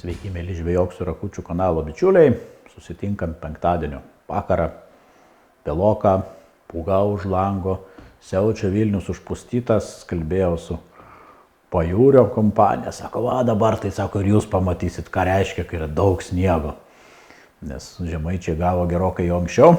Sveiki, mėly žvejok su Rakučių kanalo bičiuliai. Susitinkam penktadienio vakarą. Vėloka, pūga už lango, siaučia Vilnius užpustytas. Kalbėjau su pajūrio kompanija. Sako, va dabar tai sako, ir jūs pamatysit, ką reiškia, kai yra daug sniego. Nes žemaičiai gavo gerokai jau anksčiau.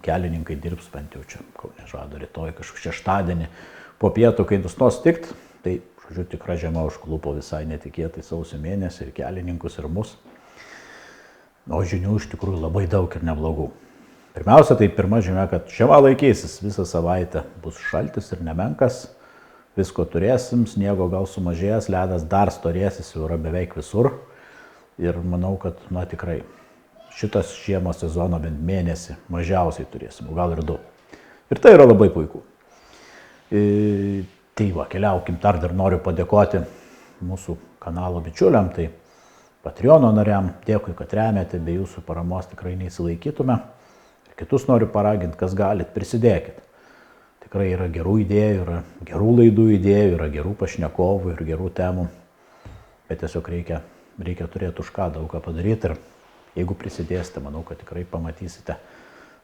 Kelininkai dirbs bent jau čia, Kaune žada rytoj kažkokį šeštadienį po pietų, kai nustos tikt. Tai žodžiu, tikra žiema užklupo visai netikėtai sausio mėnesį ir kelininkus, ir mus. O žinių iš tikrųjų labai daug ir neblogų. Pirmiausia, tai pirma žinia, kad žiema laikysis visą savaitę. Bus šaltis ir nemenkas. Visko turėsim, sniego gal sumažės, ledas dar storėsis, jau yra beveik visur. Ir manau, kad, tikrai, šitas žiemos sezono bent mėnesį mažiausiai turėsim, gal ir 2. Ir tai yra labai puiku. Tai va, keliaukim, dar noriu padėkoti mūsų kanalo bičiuliam, tai Patreono nariam, dėkui, kad remiate, be jūsų paramos tikrai neįsilaikytume. Ir kitus noriu paraginti, kas galit, prisidėkit. Tikrai yra gerų idėjų, yra gerų laidų idėjų, yra gerų pašnekovų ir gerų temų. Bet tiesiog reikia turėti už ką daug ką padaryti. Ir jeigu prisidėsite, manau, kad tikrai pamatysite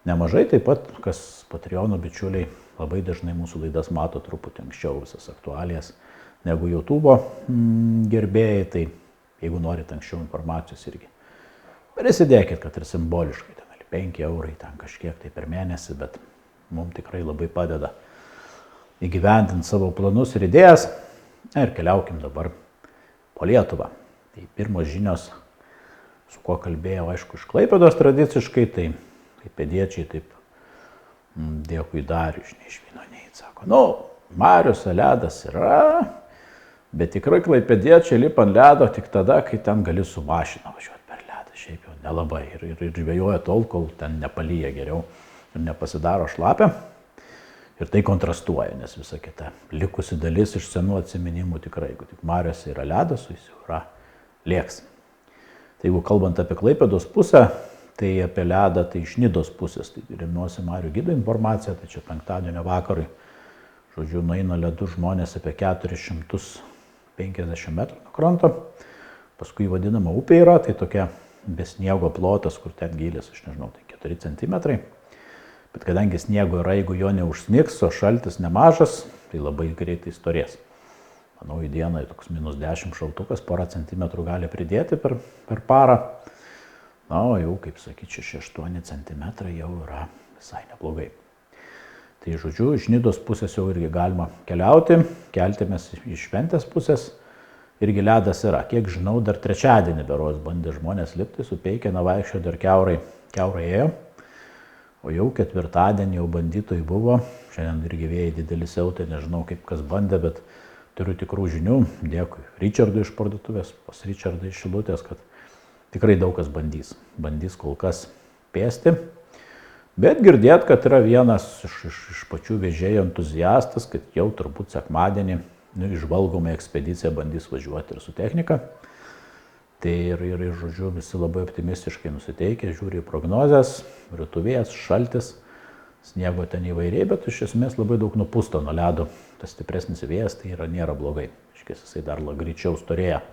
nemažai. Taip pat, kas Patreono bičiuliai, labai dažnai mūsų laidas mato truputį anksčiau visas aktualijas negu YouTube gerbėjai. Tai jeigu norite anksčiau informacijos irgi prisidėkit, kad ir simboliškai, 5 eurai ten kažkiek tai per mėnesį, bet mums tikrai labai padeda įgyvendinti savo planus ir idėjas. Ir keliaukim dabar po Lietuvą. Tai pirmos žinios, su kuo kalbėjau, aišku, iš Klaipėdos tradiciškai, tai klaipėdiečiai taip, dėkui Dariui, iš Vyno neit, sako, mariose ledas yra, bet tikrai klaipėdiečiai lipa ant ledo tik tada, kai ten gali su mašina važiuoti per ledą, šiaip jau nelabai. Ir žvejoja tol, kol ten nepalyja geriau ir nepasidaro šlapia. Ir tai kontrastuoja, nes visa kita likusi dalis iš senų atsiminimų tikrai, jeigu tik mariose yra ledas, jis jau yra lėks. Tai jeigu kalbant apie Klaipėdos pusę, tai apie ledą, tai iš Nidos pusės, tai remiuosi Marių gido informaciją, tai čia penktadienio vakarui, žodžiu, nueina ledų žmonės apie 450 metrų nuo kranto, paskui vadinama upė yra, tai tokia be sniego plotas, kur ten gylis, aš nežinau, tai 4 centimetrai, bet kadangi sniego yra, jeigu jo neužsnigs, o šaltis nemažas, tai labai greitai storės. Manau, į dieną toks -10 šaltukas, porą centimetrų gali pridėti per parą. O jau, kaip sakyti, 6-8 centimetrai jau yra visai neblogai. Tai žodžiu, iš Nidos pusės jau irgi galima keliauti, keltimės iš Šventės pusės, irgi ledas yra. Kiek žinau, dar trečiadienį beros bandė žmonės lipti, su Peikena vaikščio dar kiaurai ėjo, o jau ketvirtadienį jau bandytojai buvo, šiandien irgi vėjai didelį siautė, nežinau kaip kas bandė, bet turiu tikrų žinių, dėkui Richardui iš parduotuvės, pas Richardą iš Šilutės, kad tikrai daug kas bandys kol kas pėsti. Bet girdėt, kad yra vienas iš pačių vežėjų entuziastas, kad jau turbūt sekmadienį išvalgomą ekspediciją bandys važiuoti ir su technika. Tai ir žodžiu, visi labai optimistiškai nusiteikę, žiūri į prognozes, rytuvėjas, šaltis, sniego ten įvairiai, bet iš esmės labai daug nupusto nuo ledo. Tas stipresnis vėjas tai nėra blogai, iškės jisai dar greičiau storėja.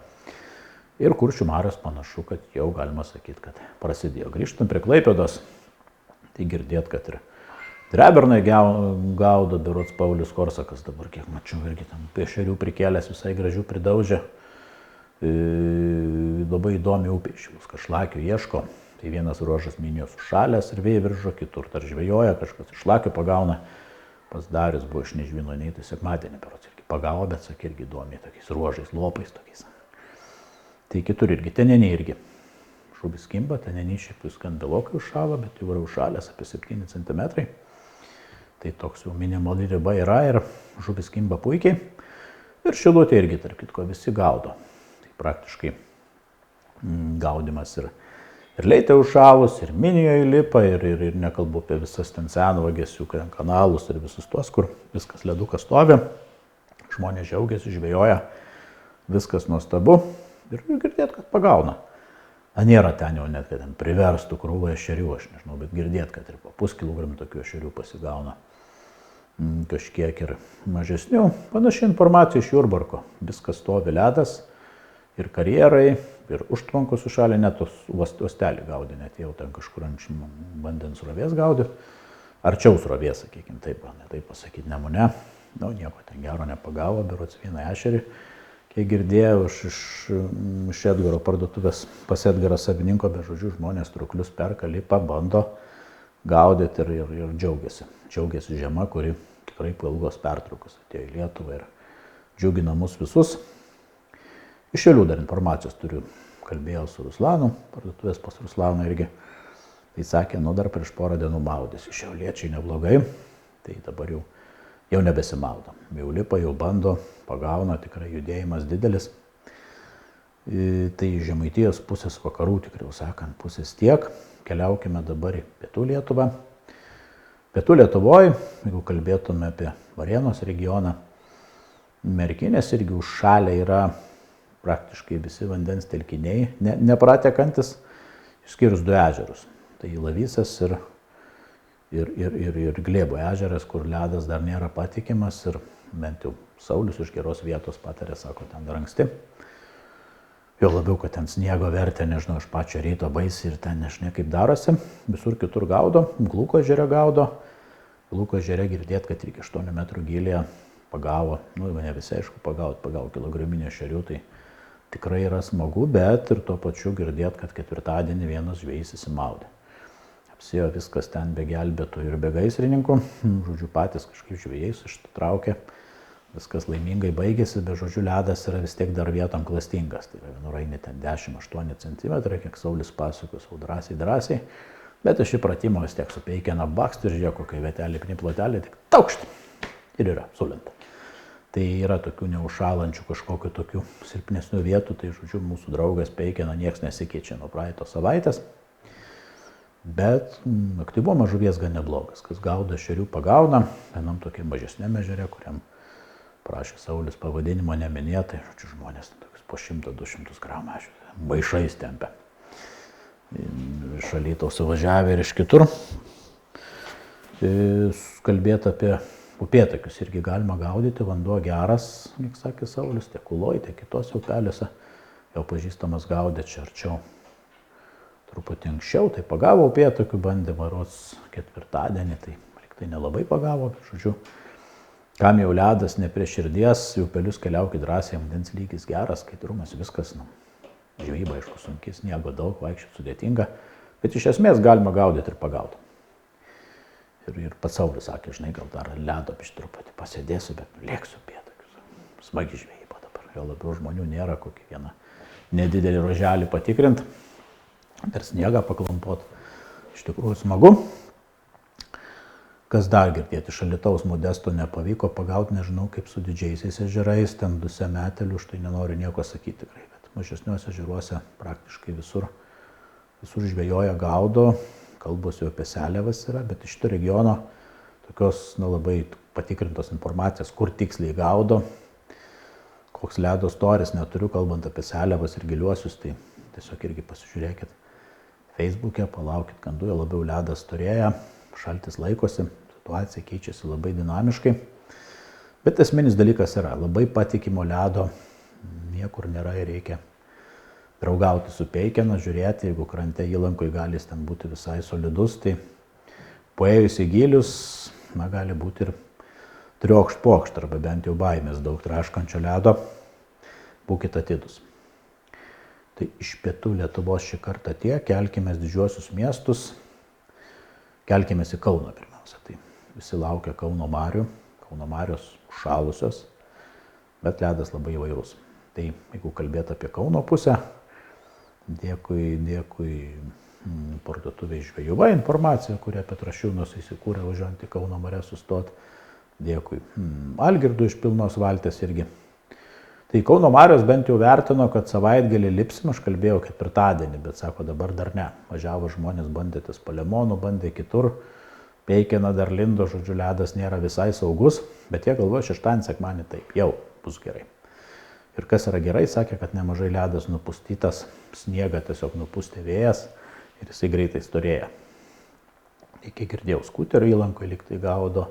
Ir Kuršių marios panašu, kad jau galima sakyti, kad prasidėjo. Grįžtant prie Klaipėdos. Tai girdėt, kad ir drebernai gaudo, berods Paulius Korsakas dabar, kiek mačiau, irgi tam ešerių prikėlęs visai gražių pridaužė. Labai įdomi upė, šilus kažlakių ieško. Tai vienas ruožas minijos užšalęs ir vėjiviržo, kitur dar žvejoja, kažkas iš šlakių pagauna. Pas Darius buvo iš Nežvyno nei, tai sekmadienį berods irgi pagavo, bet sakė irgi įdomiai, tokiais ruožais, lopais tokiais. Tai kitur irgi, teneniai irgi. Žuvis kimba, teneniai šiaip vis gan vėlokai užšalo, bet jau yra užšalęs apie 7 cm. Tai toks jau minimali riba yra ir žuvis kimba puikiai. Ir Šilutė irgi, tarp kitko, visi gaudo. Tai praktiškai gaudimas ir leitė užšalus, ir minijoje lipa, ir nekalbu apie visas ten senvagės, jų kanalus ir visus tuos, kur viskas ledukas stovi. Žmonės džiaugiasi, žvejoja, viskas nuostabu ir girdėt, kad pagauna. Nėra ten jau net, kad ten priverstų krūvą ešerių, aš nežinau, bet girdėt, kad ir po puskilogramų tokių ešerių pasigauna. Kažkiek ir mažesnių. Panaši informacija iš Jurbarko. Viskas stovi ledas ir karjerai, ir užtvankos sušalė, net uostelį gaudė, net jau ten kažkur ant vandens srovės gaudė, arčiau srovės, sakykime, taip, ne taip pasakyti, Nemune, nieko ten gero nepagavo, berods vieną ešerį, kiek girdėjau iš Edgaro parduotuvės pas Edgarą savininko, be žodžių žmonės truklius perka, lipa, bando gaudyti ir džiaugiasi žiema, kuri tikrai po ilgos pertraukos atėjo į Lietuvą ir džiugina mus visus. Iš Šiaulių dar informacijos turiu, kalbėjau su Ruslanu, parduotuvės pas Ruslaną irgi, tai sakė, dar prieš porą dienų maudėsi, šiauliečiai neblogai, tai dabar jau nebesimaudo, jau lipa, jau bando, pagauna, tikrai judėjimas didelis, tai iš Žemaitijos pusės, vakarų tikriau sakant, pusės tiek, keliaukime dabar į Pietų Lietuvą. Pietų Lietuvoje, jeigu kalbėtume apie Varėnos regioną, Merkinės irgi užšalę yra praktiškai visi vandens telkiniai, nepratekantis, išskyrus 2 ežerus. Tai Lavysas ir Glėbo ežeras, kur ledas dar nėra patikimas ir bent jau Saulius iš geros vietos patarė, sako, ten dar anksti. Jo labiau, kad ten sniego vertė, nežinau, iš pačio ryto baisiai ir ten nežinia kaip darosi. Visur kitur gaudo, Glūko ežere gaudo. Glūko ežere girdėt, kad iki 8 metrų gylyje pagavo, ne visi aišku pagavo kilograminį ešerių, tai tikrai yra smagu, bet ir tuo pačiu girdėt, kad ketvirtadienį vienas žvejys įsimaudė. Apsėjo viskas ten be gelbėtojų ir be gaisrininkų, žodžiu, patys kažkaip žvejais ištraukė, viskas laimingai baigėsi, bet žodžiu, ledas yra vis tiek dar vietom klastingas, tai yra vienur eini ten 10-8 cm, kiek Saulis pasakos, drąsiai, bet iš įpratimo vis tiek supeikėna bakst ir žiūrėk, kai vietelį plotelį, tik taukšt ir yra sulinta. Tai yra tokių neužšalančių kažkokių tokių silpnesnių vietų, tai žodžiu, mūsų draugas peikina, nieks nesikeičia nuo praeitos savaitės, bet aktyvuomas žuvies gan neblogas, kas gaudo ešerių pagauna, vienam tokiam mažesniam ežere, kuriam prašė Saulis pavadinimo neminėtai, žodžiu, žmonės tokius po 100-200 gramų ešerių maišais tempia. Iš Alytaus suvažiavę ir iš kitur. Kalbėti apie upėtakius irgi galima gaudyti, vanduo geras, kaip sakė Saulis, tiek Kuloj, tiek kitose upeliuose. Jau pažįstamas gaudė čia arčiau truputį anksčiau, tai pagavo upėtakių, bandė varots ketvirtadienį, tai nelabai pagavo, bet žodžiu, kam jau ledas ne prie širdies, į upelius keliaukit drąsiai, vandens lygis geras, skaidrumas, viskas, žvejyba, aišku, sunkiai, sniego daug, vaikščioti sudėtinga, bet iš esmės galima gaudyti ir pagauti. Ir pats Saulis sakė, žinai, gal dar ledo biškį truputį pasėdėsiu, bet lėksiu upėtakius. Smagi žvejyba dabar, jo labiau žmonių nėra, kokį vieną nedidelį ruoželį patikrint, per sniegą paklampot. Iš tikrųjų smagu. Kas dar girdėti, iš Alytaus Modesto nepavyko pagauti, nežinau, kaip su didžiaisiais ežerais, ten 2 metelių, štai nenoriu nieko sakyti tikrai, bet mažesniuose ežeruose praktiškai visur žvejoja, gaudo. Kalbos jau apie seliavas yra, bet iš šito regiono tokios labai patikrintos informacijos, kur tiksliai gaudo, koks ledo storis neturiu, kalbant apie seliavas ir giliuosius, tai tiesiog irgi pasižiūrėkit Facebook'e, palaukit gandų, jo labiau ledas storėja, šaltis laikosi, situacija keičiasi labai dinamiškai, bet esminis dalykas yra, labai patikimo ledo niekur nėra ir reikia draugauti su peikena, žiūrėti, jeigu krante įlankoj gali ten būti visai solidus, tai paėjus į gilius, gali būti ir triokšt-pokšt, arba bent jau baimės daug traškančio ledo, būkite atidūs. Tai iš Pietų Lietuvos šį kartą tiek, kelkimės didžiuosius miestus, kelkimės į Kauną pirmiausia, tai visi laukia Kauno marių, Kauno marios šalusios, bet ledas labai įvairus. Tai jeigu kalbėti apie Kauno pusę, dėkui parduotuviai Žvejyva informacija, kurią Petrašiūnas įsikūrė važiuojant į Kauno marias sustot. Dėkui Algirdui iš Pilnos valties irgi. Tai Kauno marios bent jau vertino, kad savaitgalį lipsim, aš kalbėjau ketvirtadienį, bet sako dabar dar ne. Važiavo žmonės, bandė ties Palemonų, bandė kitur, peikena dar lindo, žodžiu, ledas nėra visai saugus, bet jie galvoja šeštadienį, sekmadienį taip, jau bus gerai. Ir kas yra gerai, sakė, kad nemažai ledas nupustytas, sniegą tiesiog nupustė vėjas ir jisai greitai storėja. Iki girdėjau, skuterio įlankoje lyg tai gaudo,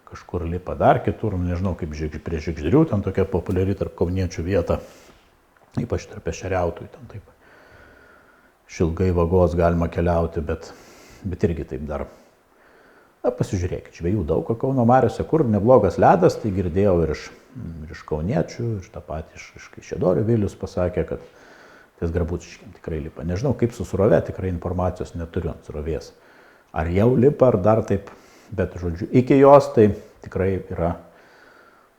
kažkur lipa dar kitur, nežinau, kaip prie Žygždrių, ten tokia populiari tarp kauniečių vieta, ypač tarp ešeriautojų, ten taip šilgai vagos galima keliauti, bet irgi taip dar. Pasižiūrėkit, žvejų daug Kauno mariose, kur neblogas ledas, tai girdėjau ir iš kauniečių, ir tą patį iš Kaišiadorių Vilius pasakė, kad ties Grabuciškėm tikrai lipa. Nežinau, kaip su srovė, tikrai informacijos neturiu ant srovės. Ar jau lipa, ar dar taip, bet žodžiu, iki jos tai tikrai yra,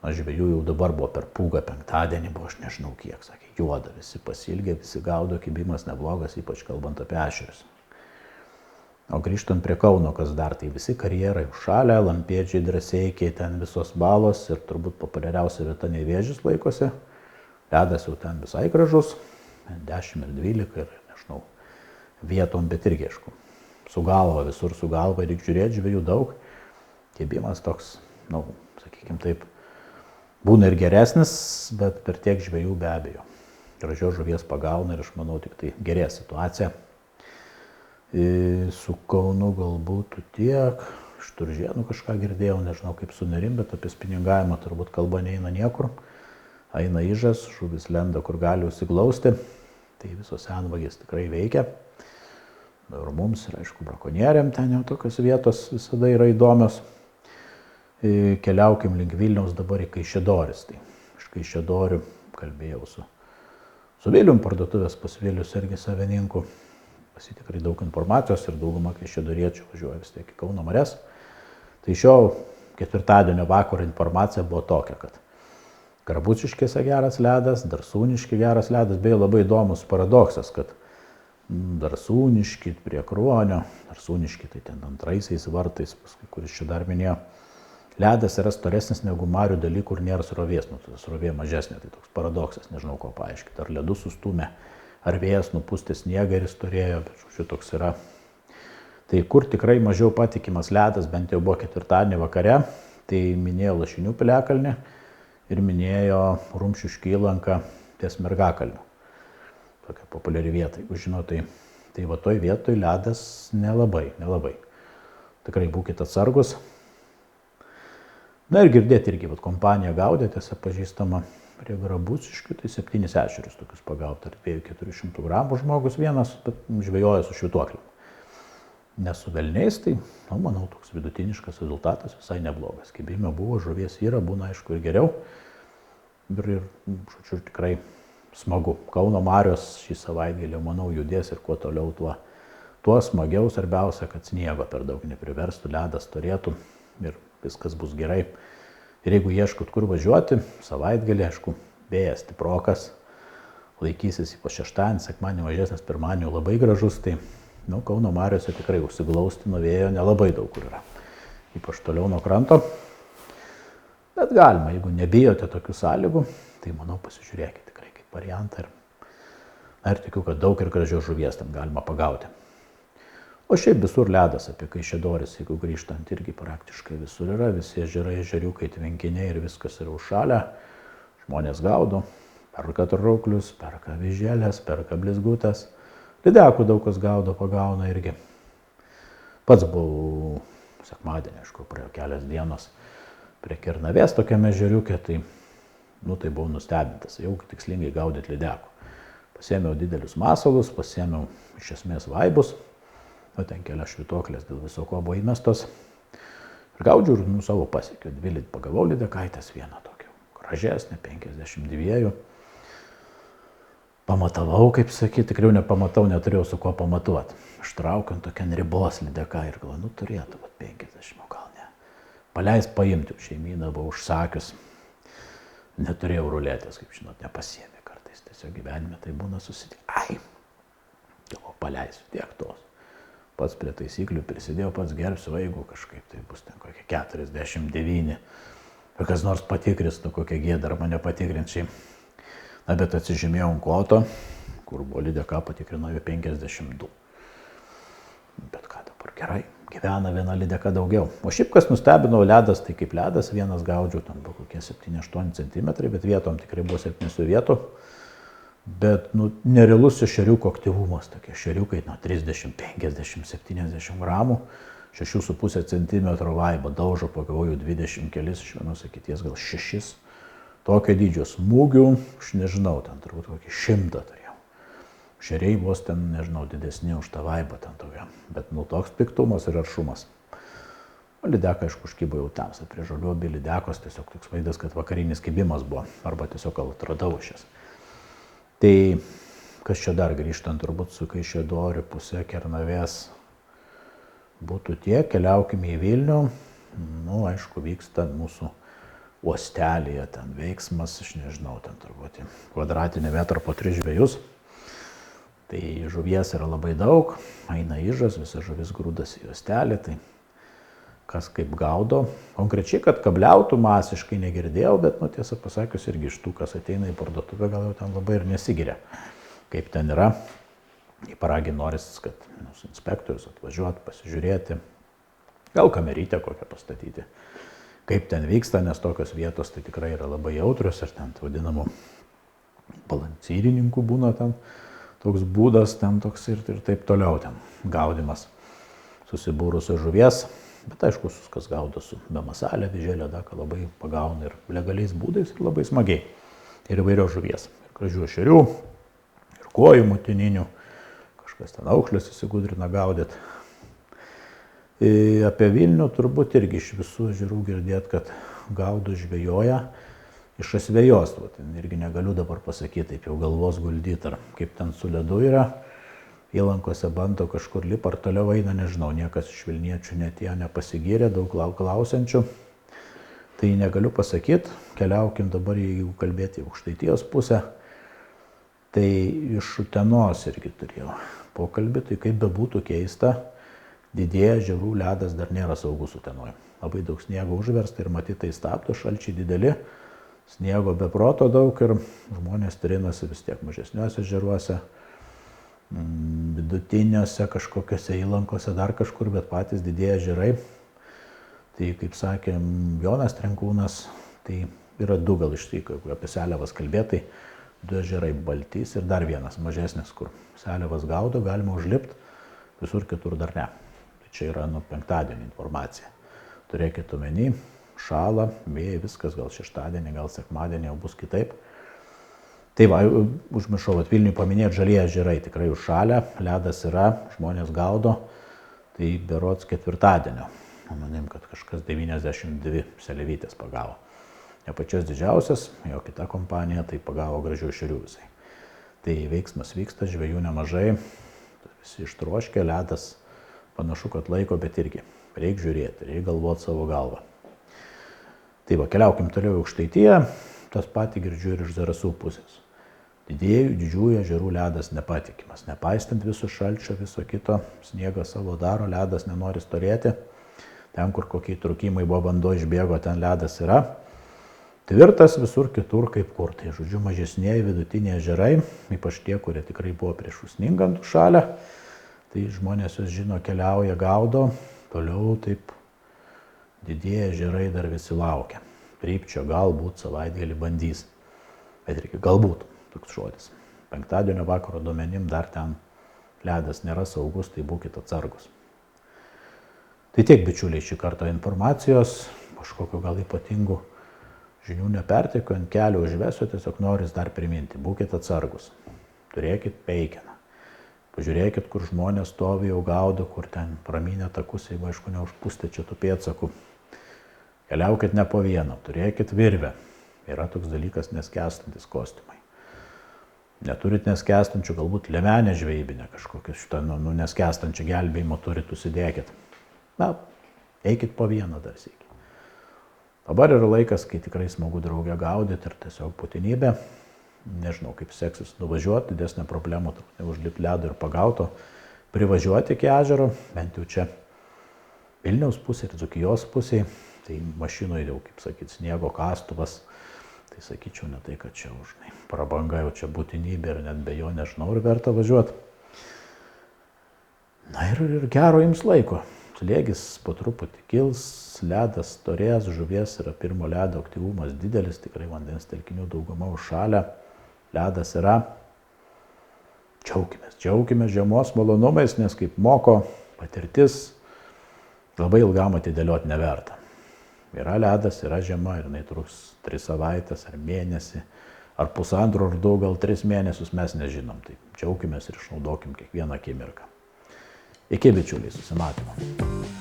žvejų jau dabar buvo per pūgą, penktadienį buvo, aš nežinau kiek, sakė, juoda, visi pasilgė, visi gaudo, kibimas neblogas, ypač kalbant apie ešerius. O grįžtant prie Kauno, kas dar, tai visi karjerai užšalę, lampėdžiai, drąseikiai, ten visos balos ir turbūt populiariausia vieta Nevėžis laikosi. Ledas jau ten visai gražus, 10 ir 12 ir nežinau, vietom, bet irgi aišku. Su galva, visur su galva, reikia žiūrėti, žvejų daug. Kibimas toks, sakykim taip, būna ir geresnis, bet per tiek žvejų be abejo. Gražios žuvies pagauna ir aš manau tik tai gerės situacija. Su Kaunu galbūt tiek, iš Turžėnų kažką girdėjau, nežinau kaip sunerim, bet apie spiningavimą turbūt kalba neina niekur. Eina ižas, žuvis lenda, kur gali užsiglausti, tai visos senvagės tikrai veikia. Ir mums, ir aišku, brakonieriam ten jau tokios vietos visada yra įdomios. Keliaukim link Vilniaus dabar į Kaišiadoris. Tai iš Kaišiadorių kalbėjau su Vilium, parduotuvės pas Vilius irgi savininku. Tikrai daug informacijos ir dauguma kaišiadoriečių važiuoja vis tiek į Kauno marias. Tai šio ketvirtadienio vakaro informacija buvo tokia, kad Grabuciškėse geras ledas, Darsūniškė geras ledas, beje labai įdomus paradoksas, kad Darsūniškė prie Kruonio, Darsūniškė tai ten antraisiais vartais, paskui kuris čia dar minėjo, ledas yra storesnis negu marių daly, kur nėra srovės, srovė mažesnė, tai toks paradoksas, nežinau ko paaiškinti, ar ledus sustūmė. Ar vėjas nupūstė sniegą ir jis turėjo, bet žodžiu toks yra. Tai kur tikrai mažiau patikimas ledas, bent jau buvo ketvirtadienį vakare, tai minėjo Lašinių piliakalnį ir minėjo Rumšiškių įlanką ties Mergakalniu. Tokia populiari vieta, jeigu žinot, tai va toj vietoj ledas nelabai. Tikrai būkite atsargus. Na ir girdėti irgi, kompanija gaudė, tiesa pažįstama, prie Grabuciškių, tai 7 ešerius tokius pagauti, ar 200-400 gramų žmogus vienas, bet žvejoja su švytuokliu. Nes su velniais, tai, manau, toks vidutiniškas rezultatas visai neblogas. Kibime buvo, žuvies yra, būna aišku ir geriau. Ir žodžiu, tikrai smagu. Kauno marios šį savaitgalį, manau, judės ir kuo toliau, tuo smagiau. Svarbiausia, kad sniego per daug nepriverstų, ledas turėtų ir viskas bus gerai. Ir jeigu ieškot kur važiuoti, savaitgalį, aišku, vėjas stiprokas, laikysis ypač šeštadienį, sekmadienį mažesnis, pirmadienį labai gražus, tai Kauno mariose tikrai užsiglausti nuo vėjo nelabai daug kur yra, ypač toliau nuo kranto. Bet galima, jeigu nebijote tokių sąlygų, tai manau pasižiūrėkite tikrai kaip variantą ir tikiu, kad daug ir gražios žuvies ten galima pagauti. O šiaip visur ledas apie Kaišiadoris, jeigu grįžtant, irgi praktiškai visur yra, visi ežerai, ežeriukai, tvenkiniai ir viskas yra užšalę. Žmonės gaudo, perka trauklius, perka vyželės, perka blizgutės. Lydekų daug kas gaudo, pagauna irgi. Pats buvau sekmadienį, aišku, praėjo kelias dienos prie Kernavės tokiame ežeriuke, tai buvau nustebintas, jau tikslingai gaudyti lydekų. Pasėmiau didelius masalus, pasėmiau iš esmės vaibus. Ten kelias švytuoklės dėl viso ko buvo įmestos. Ir gaudžiu ir savo pasiekiau. 2 pagavau lydekaitės, vieną tokią gražesnę, 52. Pamatavau, kaip sakyti, tikriau nepamatau, neturėjau su kuo pamatuoti. Ištraukiant tokią ribos lydeką ir galvoju, turėtų 50, o gal ne. Paleis paimti, šeimyną buvau užsakius. Neturėjau ruletės, kaip žinot, nepasiėmė kartais. Tiesiog gyvenime tai būna susitikti. Paleisiu tiek tos. Pats prie taisyklių prisidėjau, pats gerbsiu, jeigu kažkaip tai bus ten kokie 49. Ir kas nors patikrins, kokia gėda, ar mane patikrinčiai. Na, bet atsižymėjau ant koto, kur buvo lydeka, patikrino jau 52. Bet ką dabar gerai, gyvena viena lydeka daugiau. O šiaip kas nustebino, ledas, tai kaip ledas, vienas gaudžiau, ten buvo kokie 7-8 cm, bet vietom tikrai buvo 7 vietų. Bet nerealus ešeriuko aktyvumas, tokie ešeriukai 30, 50, 70 gramų, 6,5 cm vaibą, daužo pagavau 20 kelis, iš vienos kities gal 6. Tokio dydžio smūgių, aš nežinau, ten turbūt kokį 100 turėjau. šeriai vos ten, nežinau, didesni už tą vaibą ten tokia. Bet nu toks piktumas ir aršumas. O lydeka, aišku, užkybo jau tamsą. Prie žolių abi lydekos tiesiog toks vaizdas, kad vakarinis kibimas buvo. Arba tiesiog gal atradau šias. Tai kas čia dar grįžtant, turbūt su Kaišiadorių pusė Kernavės būtų tiek. Keliaukime į Vilnių. Nu, aišku, vyksta mūsų uostelėje ten veiksmas, aš nežinau, ten turbūt kvadratinį metrą po 3 žvejus. Tai žuvies yra labai daug, eina ižas, visa žuvis grūdasi į uostelį, tai kas kaip gaudo. Konkrečiai, kad kabliautų masiškai negirdėjau, bet, nu, tiesą pasakius, irgi iš tų, kas ateina į parduotuvę, gal jau ten labai ir nesigiria, kaip ten yra. Į Paragį noris, kad mūsų inspektorius atvažiuotų, pasižiūrėti, gal kamerytę kokią pastatyti, kaip ten vyksta, nes tokios vietos tai tikrai yra labai jautrios ir ten vadinamų balansyrininkų būna ten toks būdas, ten toks ir taip toliau ten gaudimas susibūrusios žuvies. Bet aišku, kas gaudo su bemasalė, didžiulė daka labai pagauna ir legaliais būdais ir labai smagiai. Ir įvairios žuvies. Ir gražių ešerių, ir kuojų motininių, kažkas ten aukšlės įsigudrina gaudyti. Apie Vilnių turbūt irgi iš visų ežerų girdėt, kad gaudo žvejoja iš asvejos. Ten irgi negaliu dabar pasakyti, taip jau galvos guldyti, ar kaip ten su ledu yra. Įlankose bando kažkur lipa, ar toliau eina, nežinau, niekas iš Vilniečių net jie nepasigyrė, daug klausiančių. Tai negaliu pasakyti, keliaukim dabar, jeigu kalbėti į Aukštaitijos pusę. Tai iš Utenos irgi turėjau pokalbį, tai kaip bebūtų keista, didėja ežerų ledas dar nėra saugus Utenoje. Labai daug sniego užversta ir matyt tai stabdo, šalčiai dideli, sniego be proto daug ir žmonės trinasi vis tiek mažesniuose ežeruose, vidutiniuose kažkokiuose įlankose, dar kažkur, bet patys didėja ežerai. Tai, kaip sakė Jonas Trenkūnas, tai yra 2 gal iš tai, jeigu apie seliavas kalbėtai, 2 ežerai Baltys ir dar vienas mažesnis, kur seliavas gaudo, galima užlipti, visur kitur dar ne. Tai čia yra nuo penktadienio informacija. Turėkit omeny, šąla, vėjai, viskas, gal šeštadienį, gal sekmadienį jau bus kitaip. Tai va, užmiršau, Vilniui paminėti, žalieji ežerai tikrai užšalę, ledas yra, žmonės gaudo, tai berods ketvirtadienio. Manim, kad kažkas 92 seliavytės pagavo. Ne pačias didžiausias, jo kita kompanija, tai pagavo gražių ešerių visai. Tai veiksmas vyksta, žvejų nemažai, visi ištroškė, ledas panašu, kad laiko, bet irgi reikia žiūrėti, reikia galvoti savo galvą. Tai va, keliaukim toliau į Aukštaitiją, tas patį girdžiu ir iš Zarasų pusės. Didžiųjų ežerų ledas nepatikimas, nepaistant viso šalčio, viso kito, sniegas savo daro, ledas nenori storėti. Ten, kur kokie trūkimai buvo bando išbėgo, ten ledas yra. Tvirtas visur kitur kaip kur. Tai žodžiu, mažesnėje vidutiniai ežerai, ypač tie, kurie tikrai buvo prieš užsningant užšalę. Tai žmonės jūs žino, keliauja, gaudo, toliau taip didieji ežerai dar visi laukia. Krypčio galbūt savaitgalį bandys, bet irgi galbūt toks žodis. Penktadienio vakaro duomenim dar ten ledas nėra saugus, tai būkite atsargus. Tai tiek, bičiuliai, šį kartą informacijos, kažkokio gal ypatingų žinių neperteikiu, ant kelio užvesiu, tiesiog noris dar priminti, būkite atsargus, turėkit peikiną, pažiūrėkit, kur žmonės stovi, jau gaudo, kur ten pramynė takus, jeigu aišku neužpūstė čia tų pėdsakų. Keliaukit ne po vieną, turėkit virvę. Yra toks dalykas neskęstantis kostiumai. Neturit neskęstančių, galbūt liemenę žvejybinę kažkokią šitą, neskęstančią gelbėjimo turit, užsidėkit. Na, eikit po vieną dar sykį. Dabar yra laikas, kai tikrai smagu draugę gaudyti ir tiesiog būtinybė. Nežinau, kaip seksis nuvažiuoti, didesnė problema, neužlipti ledo ir pagauto, privažiuoti iki ežero, bent jau čia Vilniaus pusė ir Dzūkijos pusė. Tai mašinoje jau, kaip sakyt, sniego kastuvas, tai sakyčiau ne tai, kad čia už prabanga jau čia būtinybė ir net be jo nežinau, ar verta važiuoti. Na ir gero jums laiko. Slėgis po truputį kils, ledas storės, žuvies yra pirmo ledo aktyvumas didelis, tikrai vandens telkinių dauguma užšalę, ledas yra. Džiaukimės žiemos malonumais, nes kaip moko patirtis, labai ilgam atidėlioti neverta. Yra ledas, yra žiema ir jinai truks 3 savaitės ar mėnesį, ar pusantro, ar 2, gal 3 mėnesius, mes nežinom. Tai džiaukimės ir išnaudokim kiekvieną akimirką. Iki bičiuliai, susimatymo.